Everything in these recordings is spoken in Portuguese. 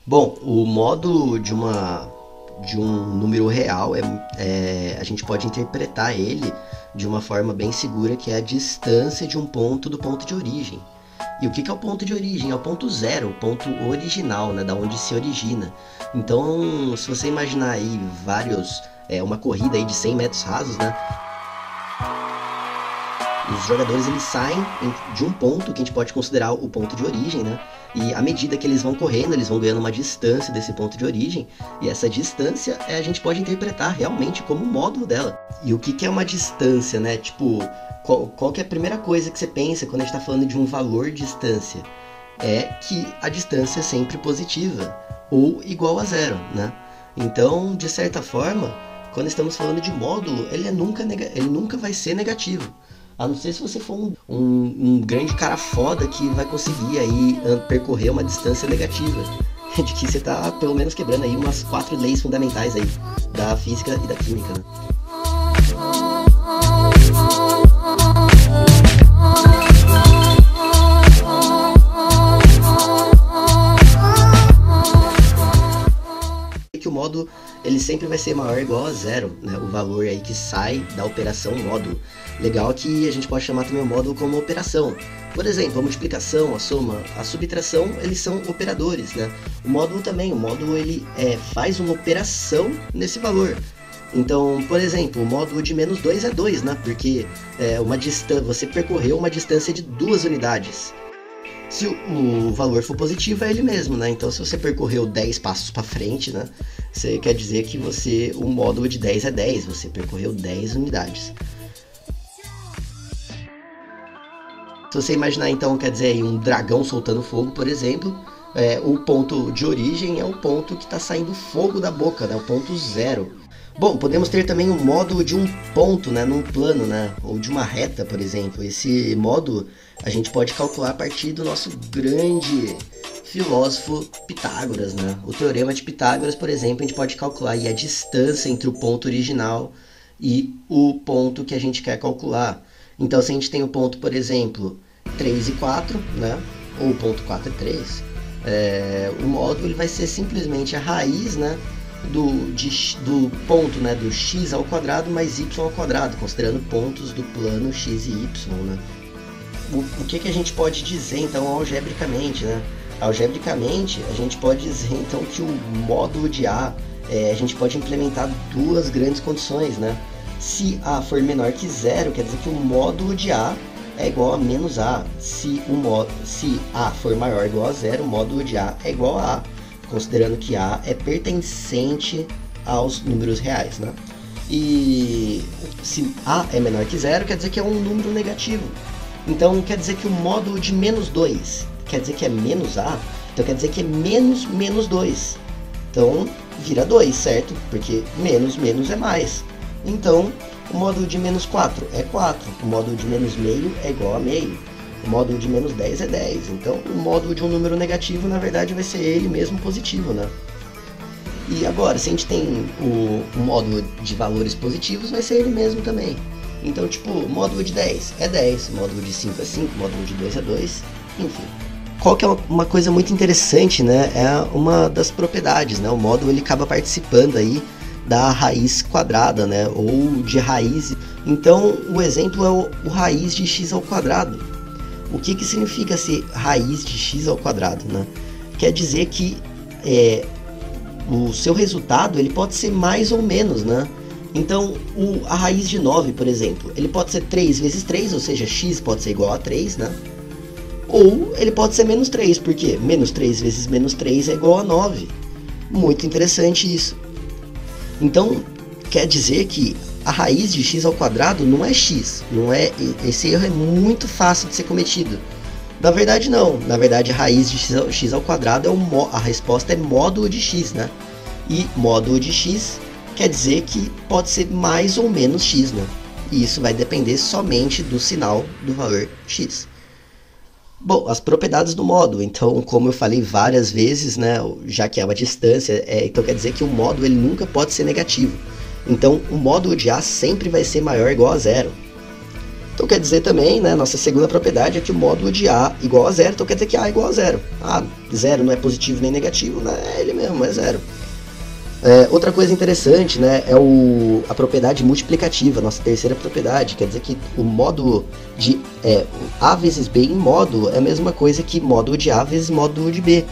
Bom, o módulo de um número real a gente pode interpretar ele de uma forma bem segura, que é a distância de um ponto do ponto de origem. E o que é o ponto de origem? É o ponto zero, o ponto original, né, da onde se origina. Então, se você imaginar aí uma corrida aí de 100 metros rasos, né, os jogadores eles saem de um ponto que a gente pode considerar o ponto de origem, né? E à medida que eles vão correndo, eles vão ganhando uma distância desse ponto de origem, e essa distância a gente pode interpretar realmente como o módulo dela. E o que é uma distância, né? Tipo, qual que é a primeira coisa que você pensa quando a gente está falando de um valor de distância? É que a distância é sempre positiva, ou igual a zero, né? Então, de certa forma, quando estamos falando de módulo, ele nunca vai ser negativo. A não ser se você for um grande cara foda que vai conseguir aí percorrer uma distância negativa. De que você tá pelo menos quebrando aí umas 4 leis fundamentais aí da física e da química, né? Que o módulo ele sempre vai ser maior ou igual a zero, né? O valor aí que sai da operação módulo. Legal que a gente pode chamar também o módulo como operação. Por exemplo, a multiplicação, a soma, a subtração, eles são operadores, né? O módulo também, ele faz uma operação nesse valor. Então, por exemplo, o módulo de menos 2 é 2, né? Porque você percorreu uma distância de 2 unidades. Se o valor for positivo, é ele mesmo, né? Então, se você percorreu 10 passos para frente, né? Você quer dizer que o módulo de 10 é 10, você percorreu 10 unidades. Se você imaginar, então, quer dizer, um dragão soltando fogo, por exemplo, o ponto de origem é o ponto que está saindo fogo da boca, né? O ponto zero. Bom, podemos ter também o módulo de um ponto, né, num plano, né, ou de uma reta, por exemplo. Esse módulo a gente pode calcular a partir do nosso grande filósofo Pitágoras, né? O teorema de Pitágoras, por exemplo, a gente pode calcular aí a distância entre o ponto original e o ponto que a gente quer calcular. Então, se a gente tem o ponto, por exemplo, 3 e 4, né, ou o ponto 4 e 3, o módulo ele vai ser simplesmente a raiz, né, do ponto, né, do x ao quadrado mais y ao quadrado, considerando pontos do plano x e y, né? O que a gente pode dizer, então, algebricamente, né? Algebricamente, a gente pode dizer, então, que o módulo de A, a gente pode implementar duas grandes condições, né? Se A for menor que zero, quer dizer que o módulo de A é igual a menos A. Se A for maior ou igual a zero, o módulo de A é igual a A, considerando que A é pertencente aos números reais, né? E se A é menor que zero, quer dizer que é um número negativo. Então quer dizer que o módulo de menos 2 quer dizer que é menos A, então quer dizer que é menos 2. Então vira 2, certo? Porque menos é mais. Então o módulo de menos 4 é 4, o módulo de menos meio é igual a meio. O módulo de menos 10 é 10. Então, o módulo de um número negativo, na verdade, vai ser ele mesmo positivo, né? E agora, se a gente tem o módulo de valores positivos, vai ser ele mesmo também. Então, tipo, módulo de 10 é 10, módulo de 5 é 5, módulo de 2 é 2, enfim. Qual que é uma coisa muito interessante, né? É uma das propriedades, né? O módulo, ele acaba participando aí da raiz quadrada, né? Ou de raiz. Então, o exemplo é o raiz de x ao quadrado. O que significa ser raiz de x ao quadrado, né? Quer dizer que o seu resultado ele pode ser mais ou menos, né? Então, a raiz de 9, por exemplo, ele pode ser 3 vezes 3, ou seja, x pode ser igual a 3, né? Ou ele pode ser menos 3, porque menos 3 vezes menos 3 é igual a 9. Muito interessante isso. Então, quer dizer que a raiz de x ao quadrado não é x, esse erro é muito fácil de ser cometido. Na verdade não, na verdade a raiz de x ao quadrado a resposta é módulo de x, né? E módulo de x quer dizer que pode ser mais ou menos x, né? E isso vai depender somente do sinal do valor x. Bom, as propriedades do módulo, então, como eu falei várias vezes, né, já que é uma distância, então quer dizer que o módulo ele nunca pode ser negativo. Então, o módulo de A sempre vai ser maior ou igual a zero. Então quer dizer também, né, nossa segunda propriedade é que o módulo de A igual a zero, então quer dizer que A igual a zero. Zero não é positivo nem negativo, né, é ele mesmo, é zero. Outra coisa interessante, né, é a propriedade multiplicativa, nossa terceira propriedade, quer dizer que o módulo de A vezes B em módulo é a mesma coisa que módulo de A vezes módulo de B.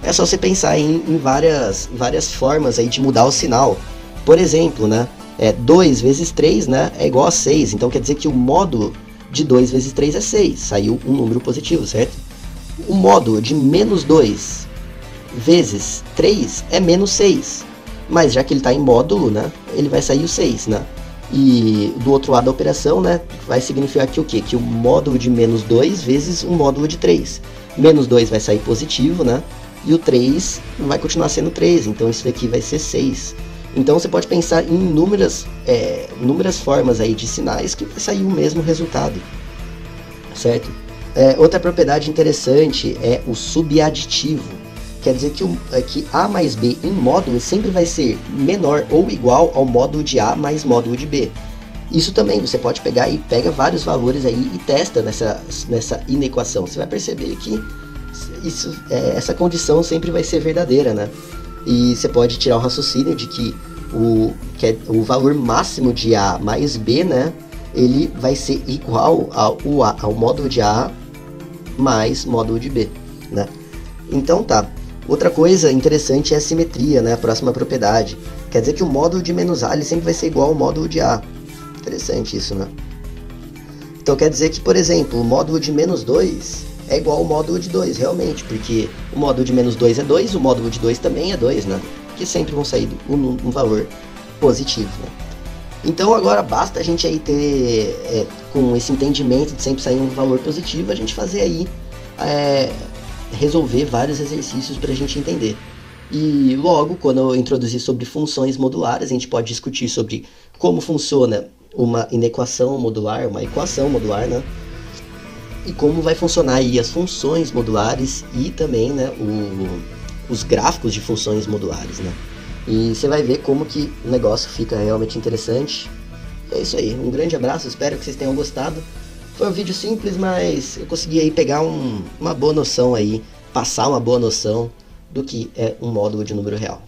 É só você pensar em várias formas aí de mudar o sinal. Por exemplo, né, 2 vezes 3, né, é igual a 6, então quer dizer que o módulo de 2 vezes 3 é 6, saiu um número positivo, certo? O módulo de menos 2 vezes 3 é menos 6, mas já que ele está em módulo, né, ele vai sair o 6, né? E do outro lado da operação, né, vai significar que o quê? Que o módulo de menos 2 vezes o módulo de 3. Menos 2 vai sair positivo, né? E o 3 vai continuar sendo 3, então isso daqui vai ser 6. Então você pode pensar em inúmeras formas aí de sinais que vai sair o mesmo resultado, certo? Outra propriedade interessante é o subaditivo. Quer dizer que A mais B em módulo sempre vai ser menor ou igual ao módulo de A mais módulo de B. Isso também você pode pegar e pega vários valores aí e testa nessa inequação. Você vai perceber que essa condição sempre vai ser verdadeira, né? E você pode tirar o raciocínio de que o valor máximo de A mais B, né, ele vai ser igual ao módulo de A mais módulo de B, né? Então tá. Outra coisa interessante é a simetria, né, a próxima propriedade. Quer dizer que o módulo de menos A ele sempre vai ser igual ao módulo de A. Interessante isso, né? Então quer dizer que, por exemplo, o módulo de menos 2 é igual ao módulo de 2, realmente, porque o módulo de menos 2 é 2, o módulo de 2 também é 2, né? Que sempre vão sair um valor positivo, né? Então agora basta a gente aí ter, com esse entendimento de sempre sair um valor positivo, a gente fazer aí, resolver vários exercícios para a gente entender. E logo, quando eu introduzir sobre funções modulares, a gente pode discutir sobre como funciona uma inequação modular, uma equação modular, né? E como vai funcionar aí as funções modulares e também, né, os gráficos de funções modulares, né? E você vai ver como que o negócio fica realmente interessante. É isso aí, um grande abraço, espero que vocês tenham gostado. Foi um vídeo simples, mas eu consegui aí pegar uma boa noção aí, passar uma boa noção do que é um módulo de número real.